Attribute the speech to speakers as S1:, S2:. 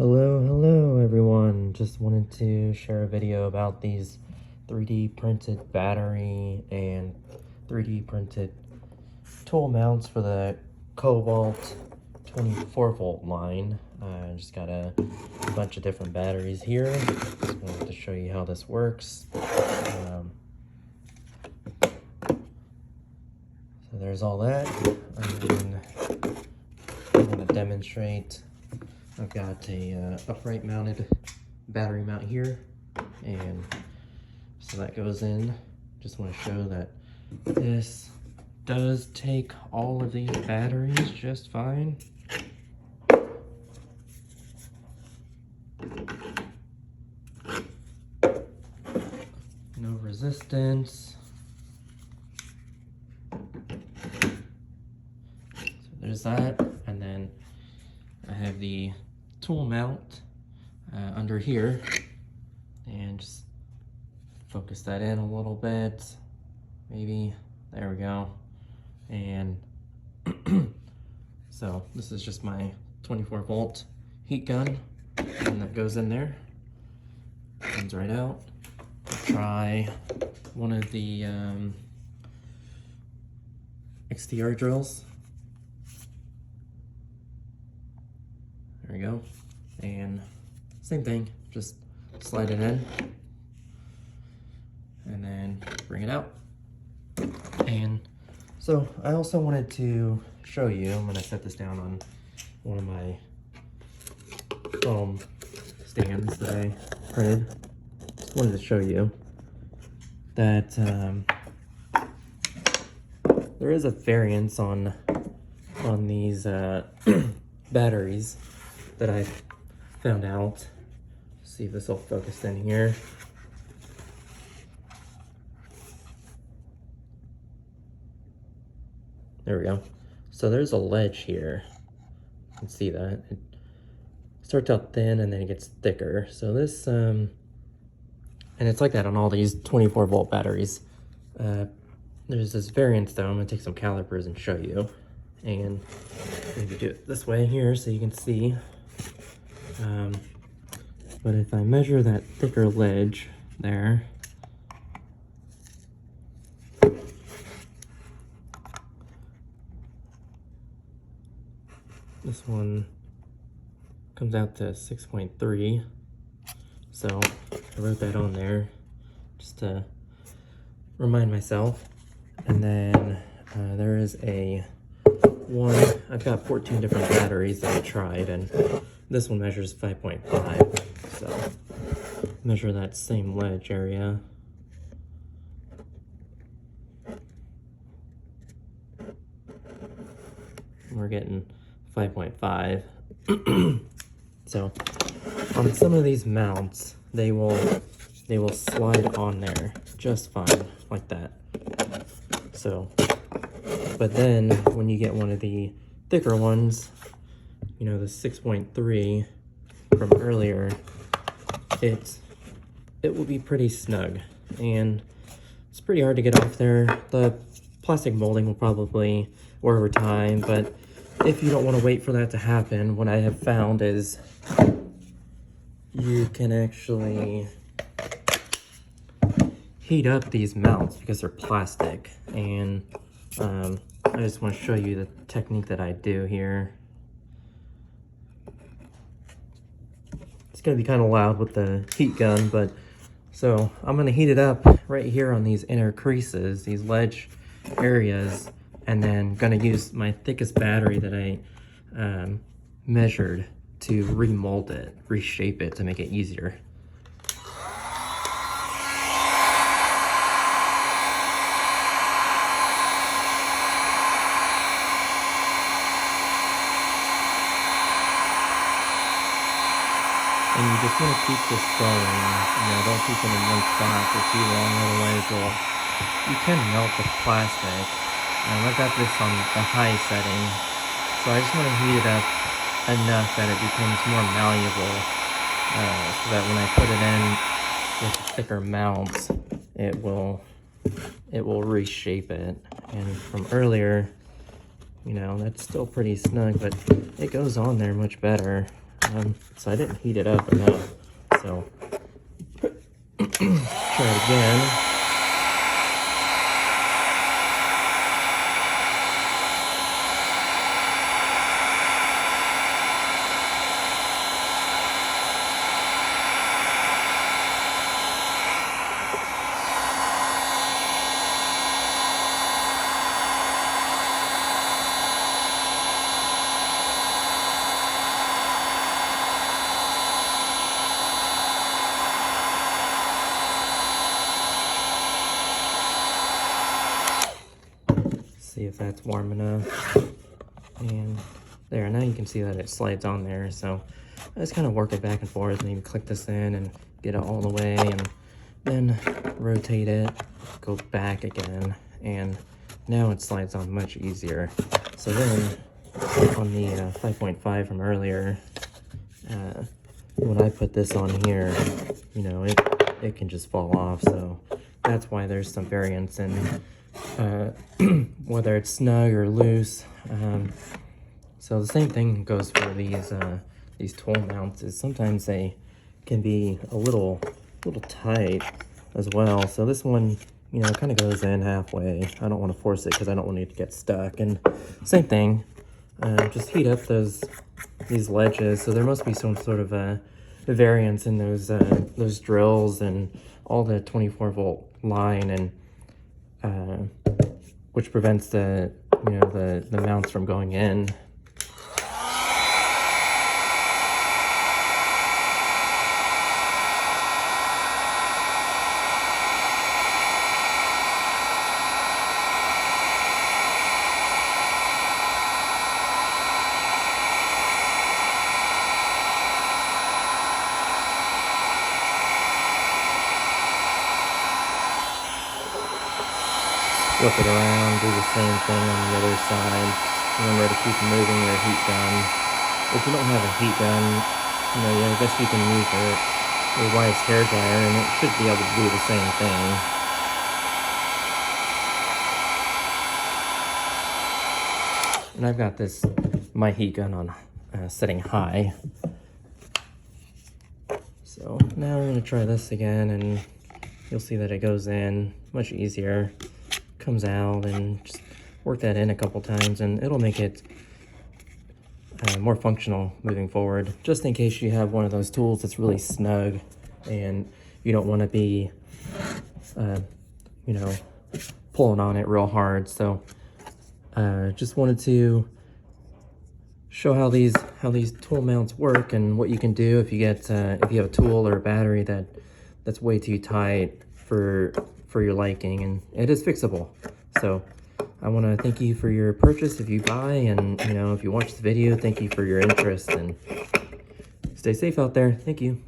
S1: Hello everyone. Just wanted to share a video about these 3D printed battery and 3D printed tool mounts for the Kobalt 24-volt line. I just got a bunch of different batteries here. Just wanted to show you how this works. So there's all that. And I'm going to demonstrate. I've got a upright mounted battery mount here, and so that goes in. Just want to show that this does take all of these batteries just fine. No resistance. So there's that, and then I have the tool mount under here, and just focus that in a little bit, maybe. There we go. And so this is just my 24-volt heat gun, and that goes in there, comes right out. Try one of the XTR drills. There we go. And same thing, just slide it in and then bring it out. And so I also wanted to show you, I'm gonna set this down on one of my foam stands that I printed. Just wanted to show you that there is a variance on these batteries that I found out. See if this will focus in here. There we go. So there's a ledge here. You can see that. It starts out thin and then it gets thicker. So this, and it's like that on all these 24-volt batteries. There's this variance though. I'm gonna take some calipers and show you. And maybe do it this way here so you can see. But if I measure that thicker ledge there, this one comes out to 6.3. So I wrote that on there just to remind myself. And then there is a one, I've got 14 different batteries that I tried, and this one measures 5.5. So measure that same ledge area. We're getting 5.5. So on some of these mounts, they will slide on there just fine, like that. So, but then when you get one of the thicker ones, you know, the 6.3 from earlier, it will be pretty snug, and it's pretty hard to get off there. The plastic molding will probably wear over time, but if you don't want to wait for that to happen, what I have found is you can actually heat up these mounts because they're plastic. And I just want to show you the technique that I do here. It's going to be kind of loud with the heat gun, but so I'm going to heat it up right here on these inner creases, these ledge areas, and then going to use my thickest battery that I measured to remold it, reshape it to make it easier. And you just want to keep this going, you know, don't keep it in one spot for too long, otherwise you can melt the plastic. I've got this on the high setting, so I just want to heat it up enough that it becomes more malleable, so that when I put it in with thicker mounts, it will reshape it. And from earlier, you know, that's still pretty snug, but it goes on there much better. So I didn't heat it up enough. So try it again. See if that's warm enough. And there, now you can see that it slides on there. So I just kind of work it back and forth, and you click this in and get it all the way, and then rotate it, go back again, and now it slides on much easier. So then on the 5.5 from earlier, when I put this on here, you know, it can just fall off. So that's why there's some variance in whether it's snug or loose. So the same thing goes for these tool mounts. Is sometimes they can be a little tight as well. So this one, you know, kind of goes in halfway. I don't want to force it because I don't want it to get stuck. And same thing, just heat up these ledges. So there must be some sort of a variance in those drills and all the 24-volt line, and which prevents the mounts from going in. Flip it around, do the same thing on the other side. Remember to keep moving your heat gun. If you don't have a heat gun, you know, I guess you can use your wife's hair dryer, and it should be able to do the same thing. And I've got my heat gun on setting high. So now we're going to try this again, and you'll see that it goes in much easier. Comes out, and just work that in a couple times, and it'll make it more functional moving forward, just in case you have one of those tools that's really snug and you don't want to be you know, pulling on it real hard. So just wanted to show how these tool mounts work and what you can do if you get if you have a tool or a battery that's way too tight for your liking, and it is fixable. So I want to thank you for your purchase if you buy, and you know, if you watch the video, thank you for your interest, and stay safe out there. Thank you.